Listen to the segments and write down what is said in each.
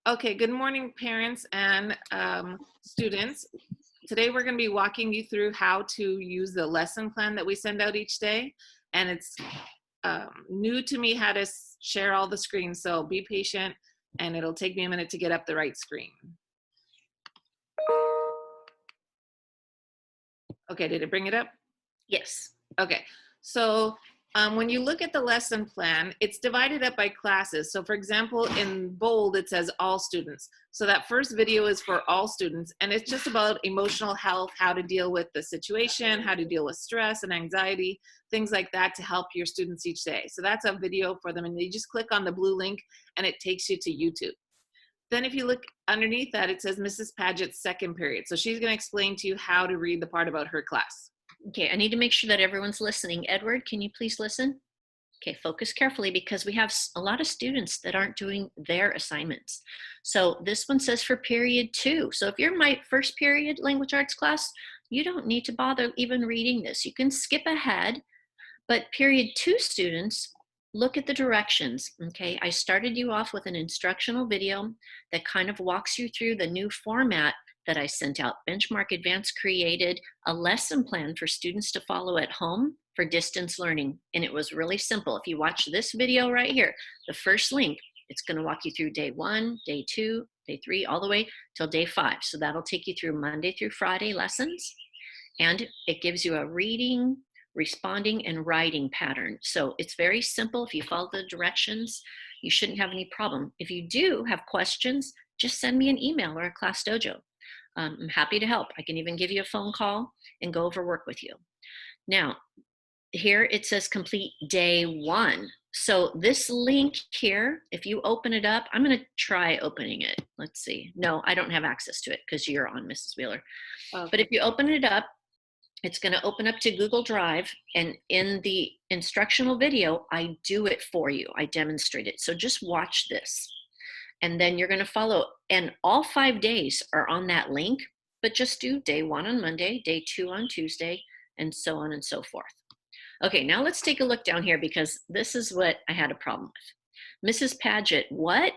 Okay, good morning, parents and students. Today we're going to be walking you through how to use the lesson plan that we send out each day. And it's new to me how to share all the screens, so be patient and it'll take me a minute to get up the right screen. Okay, did it bring it up? Yes. Okay, so when you look at the lesson plan, it's divided up by classes. So for example, in bold, it says all students. So that first video is for all students, and it's just about emotional health, how to deal with the situation, how to deal with stress and anxiety, things like that to help your students each day. So that's a video for them, and you just click on the blue link and it takes you to YouTube. Then if you look underneath that, it says Mrs. Paget's second period. So she's gonna explain to you how to read the part about her class. Okay, I need to make sure that everyone's listening. Edward, can you please listen? Okay, focus carefully because we have a lot of students that aren't doing their assignments. So this one says for period 2. So if you're in my first period language arts class, you don't need to bother even reading this. You can skip ahead, but period 2 students, look at the directions, okay? I started you off with an instructional video that kind of walks you through the new format that I sent out. Benchmark Advanced created a lesson plan for students to follow at home for distance learning. And it was really simple. If you watch this video right here, the first link, it's going to walk you through day 1, day 2, day 3, all the way till day 5. So that'll take you through Monday through Friday lessons. And it gives you a reading, responding, and writing pattern. So it's very simple. If you follow the directions, you shouldn't have any problem. If you do have questions, just send me an email or a class dojo. I'm happy to help. I can even give you a phone call and go over work with you. Now, here it says complete day 1. So this link here, if you open it up, I'm going to try opening it. Let's see. No, I don't have access to it because you're on, Mrs. Wheeler. Okay. But if you open it up, it's going to open up to Google Drive, and in the instructional video, I do it for you. I demonstrate it. So just watch this. And then you're going to follow, and all 5 days are on that link, but just do day 1 on Monday, day 2 on Tuesday, and so on and so forth. Okay, now let's take a look down here because this is what I had a problem with. Mrs. Paget, what?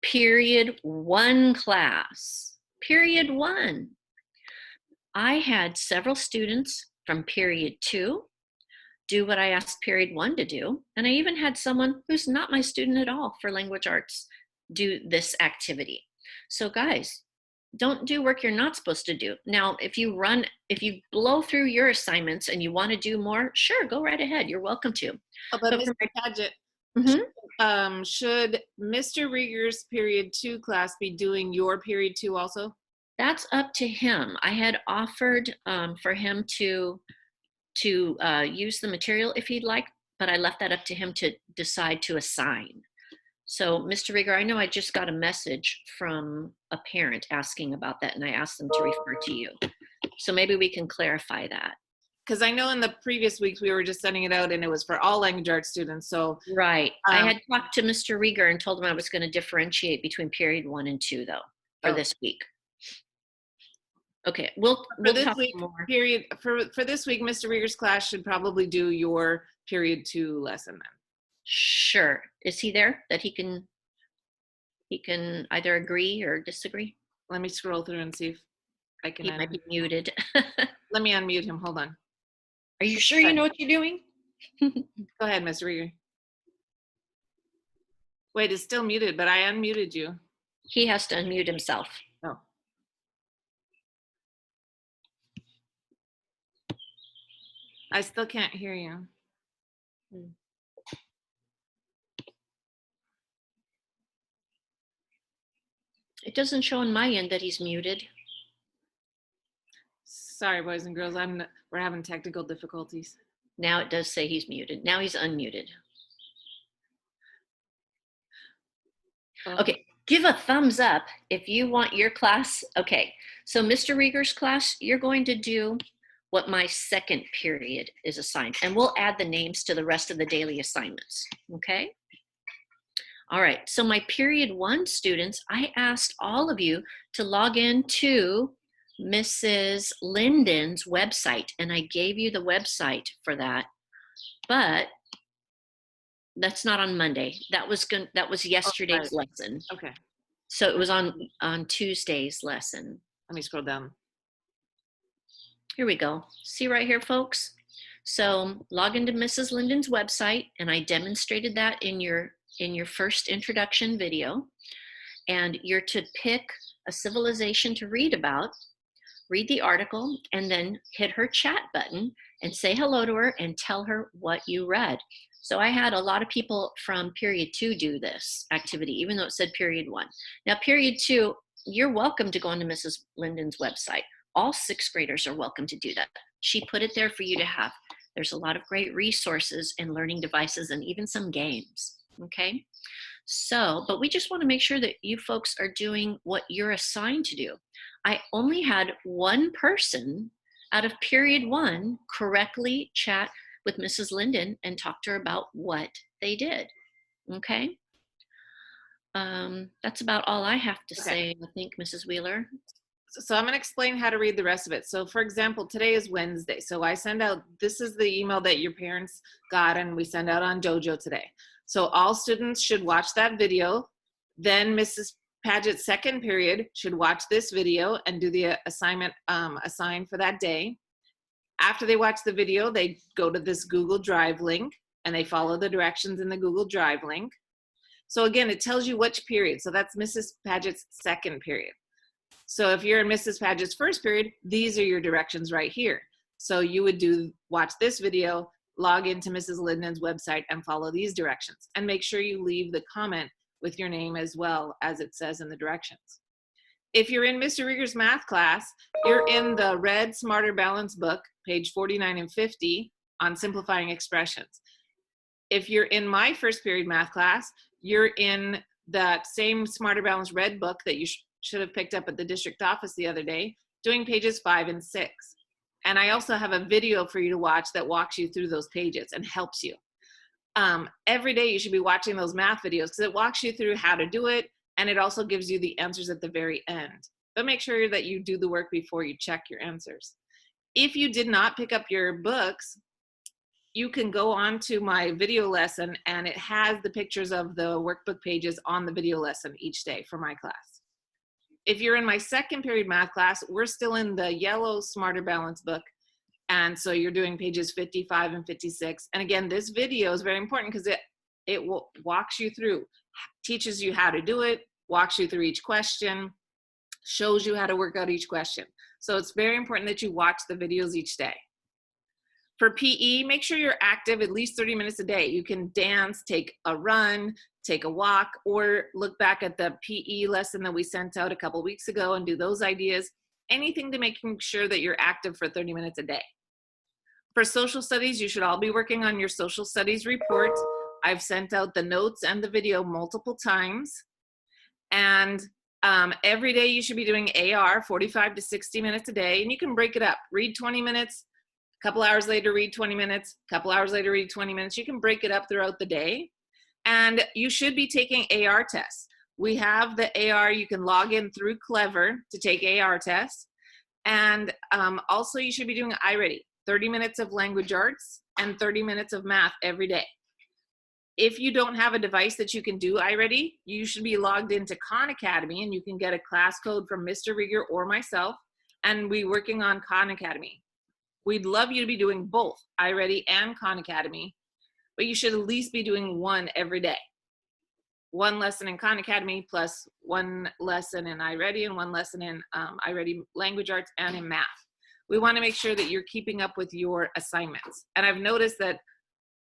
Period 1 class. Period 1. I had several students from period 2 do what I asked period 1 to do, and I even had someone who's not my student at all for language arts do this activity. So guys, don't do work you're not supposed to do. Now, if you blow through your assignments and you want to do more, sure, go right ahead. You're welcome to. Oh, but Mr. Paget, should Mr. Rieger's period 2 class be doing your period 2 also? That's up to him. I had offered for him to use the material if he'd like, but I left that up to him to decide to assign. So, Mr. Rieger, I know I just got a message from a parent asking about that, and I asked them to refer to you. So maybe we can clarify that. Because I know in the previous weeks we were just sending it out and it was for all language arts students. So right. I had talked to Mr. Rieger and told him I was going to differentiate between period 1 and 2, though, for this week. Okay, we'll talk more. For this week, Mr. Rieger's class should probably do your period 2 lesson then. Sure. Is he there that he can either agree or disagree? Let me scroll through and see if I can. He might be muted. Let me unmute him. Hold on. Are you sure you know what you're doing? Go ahead, Mr. Rieger. Wait, it's still muted, but I unmuted you. He has to unmute himself. Oh. I still can't hear you. It doesn't show on my end that he's muted. Sorry, boys and girls. We're having technical difficulties. Now it does say he's muted. Now he's unmuted. Okay, give a thumbs up if you want your class. Okay, so Mr. Rieger's class, you're going to do what my second period is assigned, and we'll add the names to the rest of the daily assignments, okay? All right, so my period 1 students, I asked all of you to log into Mrs. Linden's website, and I gave you the website for that, but that's not on Monday. That was yesterday's lesson. Okay. So it was on Tuesday's lesson. Let me scroll down. Here we go. See right here, folks? So log into Mrs. Linden's website, and I demonstrated that in your first introduction video. And you're to pick a civilization to read about, read the article, and then hit her chat button and say hello to her and tell her what you read. So I had a lot of people from period 2 do this activity, even though it said period 1. Now, period 2, you're welcome to go onto Mrs. Linden's website. All 6th graders are welcome to do that. She put it there for you to have. There's a lot of great resources and learning devices and even some games, okay? So, but we just want to make sure that you folks are doing what you're assigned to do. I only had one person out of period 1 correctly chat with Mrs. Linden and talk to her about what they did, okay? That's about all I have to say, I think, Mrs. Wheeler. So I'm going to explain how to read the rest of it. So for example, today is Wednesday. So I send out, this is the email that your parents got and we send out on Dojo today. So all students should watch that video. Then Mrs. Paget's second period should watch this video and do the assignment assigned for that day. After they watch the video, they go to this Google Drive link and they follow the directions in the Google Drive link. So again, it tells you which period. So that's Mrs. Paget's second period. So if you're in Mrs. Paget's first period, these are your directions right here. So you would watch this video, log into Mrs. Linden's website and follow these directions. And make sure you leave the comment with your name as well as it says in the directions. If you're in Mr. Rieger's math class, you're in the red Smarter Balance book, page 49 and 50 on simplifying expressions. If you're in my first period math class, you're in that same Smarter Balance red book that you should have picked up at the district office the other day, doing pages 5 and 6. And I also have a video for you to watch that walks you through those pages and helps you. Every day you should be watching those math videos because it walks you through how to do it, and it also gives you the answers at the very end. But make sure that you do the work before you check your answers. If you did not pick up your books, you can go on to my video lesson and it has the pictures of the workbook pages on the video lesson each day for my class. If you're in my second period math class, we're still in the yellow Smarter Balance book. And so you're doing pages 55 and 56. And again, this video is very important because it walks you through, teaches you how to do it, walks you through each question, shows you how to work out each question. So it's very important that you watch the videos each day. For PE, make sure you're active at least 30 minutes a day. You can dance, take a run, take a walk, or look back at the PE lesson that we sent out a couple weeks ago and do those ideas. Anything to making sure that you're active for 30 minutes a day. For social studies, you should all be working on your social studies report. I've sent out the notes and the video multiple times. And every day you should be doing AR, 45 to 60 minutes a day, and you can break it up. Read 20 minutes, a couple hours later read 20 minutes, a couple hours later read 20 minutes. You can break it up throughout the day. And you should be taking AR tests. We have the AR, you can log in through Clever to take AR tests. And also you should be doing iReady, 30 minutes of language arts and 30 minutes of math every day. If you don't have a device that you can do iReady, you should be logged into Khan Academy and you can get a class code from Mr. Rieger or myself, and we're working on Khan Academy. We'd love you to be doing both iReady and Khan Academy, but you should at least be doing one every day. One lesson in Khan Academy plus one lesson in iReady and one lesson in iReady Language Arts and in math. We want to make sure that you're keeping up with your assignments. And I've noticed that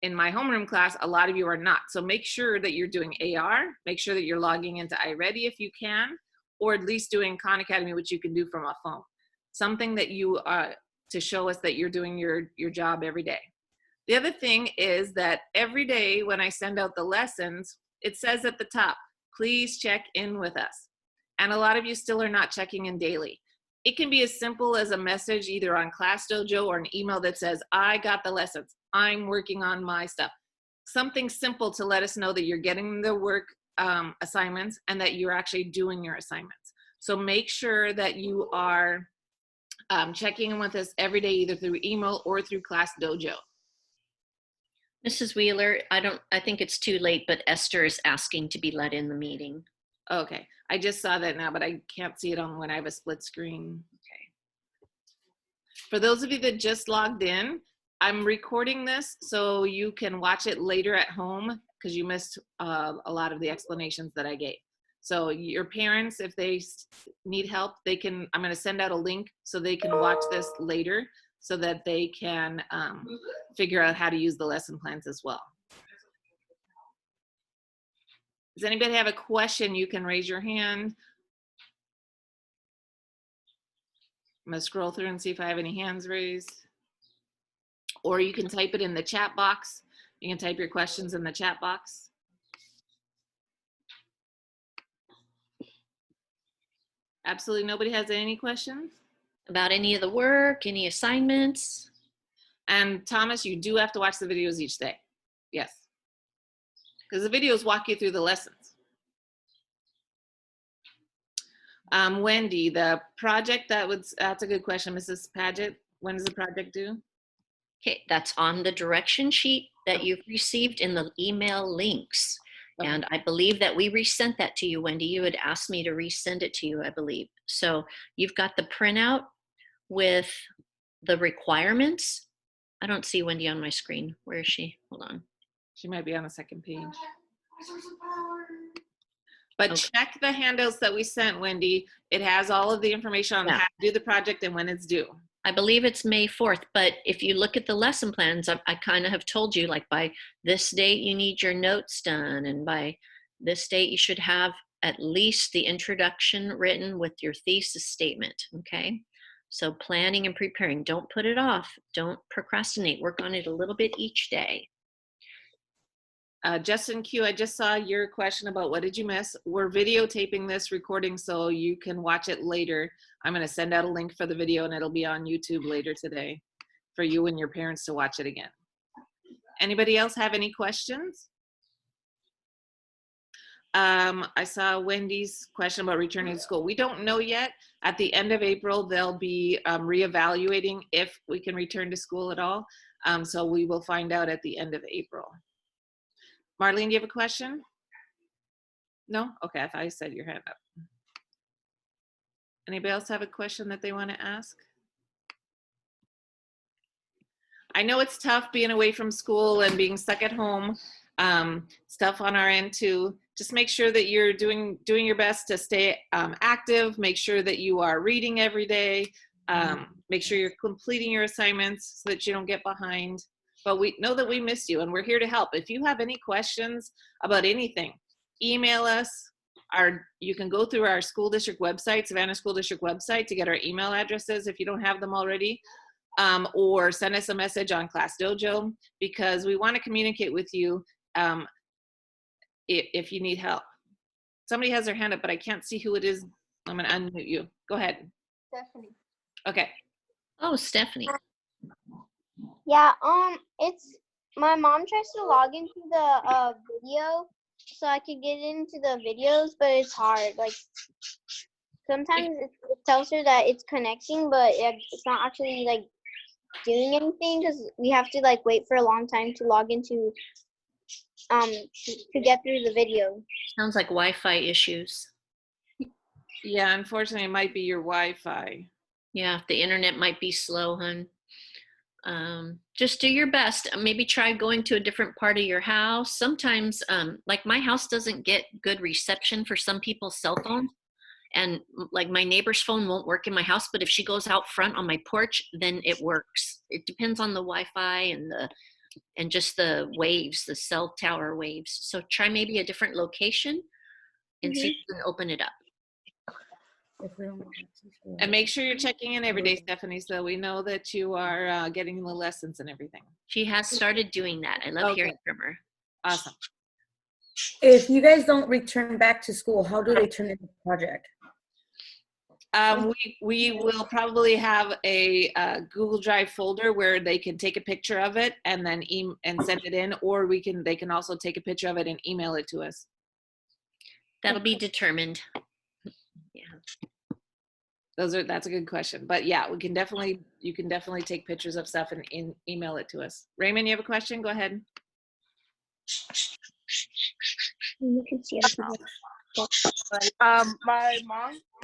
in my homeroom class, a lot of you are not. So make sure that you're doing AR, make sure that you're logging into iReady if you can, or at least doing Khan Academy, which you can do from a phone. Something that you, to show us that you're doing your job every day. The other thing is that every day when I send out the lessons, it says at the top, please check in with us. And a lot of you still are not checking in daily. It can be as simple as a message either on Class Dojo or an email that says, I got the lessons, I'm working on my stuff. Something simple to let us know that you're getting the work assignments and that you're actually doing your assignments. So make sure that you are checking in with us every day, either through email or through Class Dojo. Mrs. Wheeler, I think it's too late, but Esther is asking to be let in the meeting. Okay, I just saw that now, but I can't see it on when I have a split screen. Okay. For those of you that just logged in, I'm recording this so you can watch it later at home because you missed a lot of the explanations that I gave. So your parents, if they need help, they can, I'm going to send out a link so they can watch this later so that they can figure out how to use the lesson plans as well. Does anybody have a question? You can raise your hand. I'm going to scroll through and see if I have any hands raised. Or you can type it in the chat box. You can type your questions in the chat box. Absolutely nobody has any questions? About any of the work, any assignments? And Thomas, you do have to watch the videos each day. Yes. Because the videos walk you through the lessons. Wendy, the project, that's a good question. Mrs. Paget, when is the project due? Okay, that's on the direction sheet that you've received in the email links. Okay. And I believe that we resent that to you, Wendy. You had asked me to resend it to you, I believe. So you've got the printout with the requirements. I don't see Wendy on my screen. Where is she? Hold on. She might be on the second page. But Okay. check the handouts that we sent, Wendy. It has all of the information on how to do the project and when it's due. I believe it's May 4th, but if you look at the lesson plans, I kind of have told you, like, by this date you need your notes done, and by this date you should have at least the introduction written with your thesis statement, okay? So planning and preparing, don't put it off, don't procrastinate, work on it a little bit each day. Justin Q, I just saw your question about what did you miss. We're videotaping this recording so you can watch it later. I'm going to send out a link for the video and it'll be on YouTube later today for you and your parents to watch it again. Anybody else have any questions? I saw Wendy's question about returning to school. We don't know yet. At the end of April, they'll be reevaluating if we can return to school at all. So we will find out at the end of April. Marlene, do you have a question? No? Okay, I thought I said your hand up. Anybody else have a question that they want to ask? I know it's tough being away from school and being stuck at home. Stuff on our end too. Just make sure that you're doing your best to stay active. Make sure that you are reading every day. Make sure you're completing your assignments so that you don't get behind. But we know that we miss you and we're here to help. If you have any questions about anything, email us. You can go through our school district website, Savannah School District website, to get our email addresses if you don't have them already. Or send us a message on Class Dojo, because we want to communicate with you if you need help. Somebody has their hand up, but I can't see who it is. I'm going to unmute you. Go ahead. Stephanie. Okay. Oh, Stephanie. Yeah, it's my mom tries to log into the video so I could get into the videos, but it's hard. Like sometimes it tells her that it's connecting, but it's not actually like doing anything because we have to like wait for a long time to log into to get through the video. Sounds like Wi-Fi issues. Yeah, unfortunately, it might be your Wi-Fi. Yeah, the internet might be slow, hun. Just do your best. Maybe try going to a different part of your house. Sometimes, like my house doesn't get good reception for some people's cell phones. And like my neighbor's phone won't work in my house, but if she goes out front on my porch, then it works. It depends on the Wi-Fi and just the waves, the cell tower waves. So try maybe a different location and see if you can open it up. And make sure you're checking in every day, Stephanie, so we know that you are getting the lessons and everything. She has started doing that. I love hearing from her. Awesome. If you guys don't return back to school, how do they turn in the project? We will probably have a Google Drive folder where they can take a picture of it and then send it in, or they can also take a picture of it and email it to us. That'll be determined. Yeah. That's a good question. But yeah, you can definitely take pictures of stuff and email it to us. Raymond, you have a question? Go ahead. You can see it.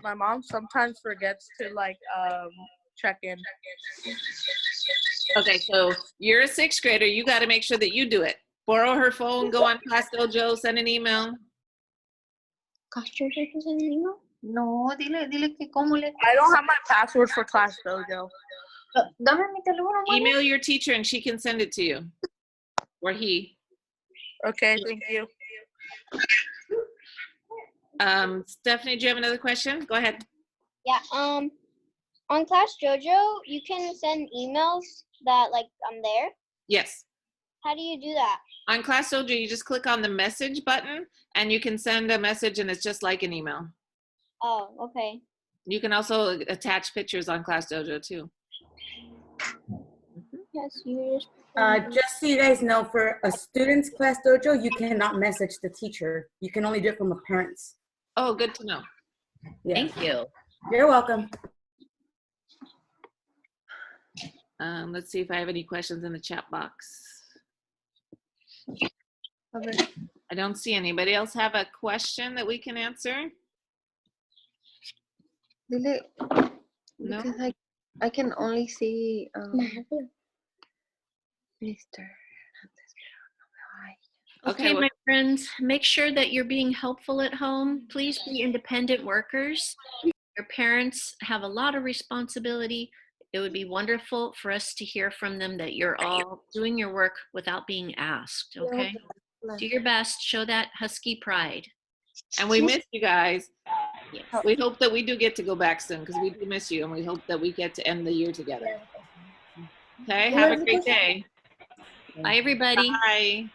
My mom sometimes forgets to like check in. Okay, so you're a sixth grader. You got to make sure that you do it. Borrow her phone, go on Class Dojo, send an email. No, dile que cómo le... I don't have my password for Class Dojo. Dame mi teléfono, mami. Email your teacher and she can send it to you. Or he. Okay, thank you. Stephanie, do you have another question? Go ahead. Yeah. On Class Dojo, you can send emails that like I'm there. Yes. How do you do that? On Class Dojo, you just click on the message button and you can send a message and it's just like an email. Oh, okay. You can also attach pictures on Class Dojo too. Yes, you just. Just so you guys know, for a student's Class Dojo, you cannot message the teacher. You can only do it from a parent's. Oh, good to know. Yeah. Thank you. You're welcome. Let's see if I have any questions in the chat box. A ver, I don't see anybody else have a question that we can answer. dile, No? because I can only see Mr. Okay, well- my friends, make sure that you're being helpful at home. Please be independent workers. Your parents have a lot of responsibility. It would be wonderful for us to hear from them that you're all doing your work without being asked, okay? Do your best, show that Husky pride. And we miss you guys. Yes. We hope that we do get to go back soon because we do miss you and we hope that we get to end the year together. Okay, have a great day. Bye, everybody. Bye.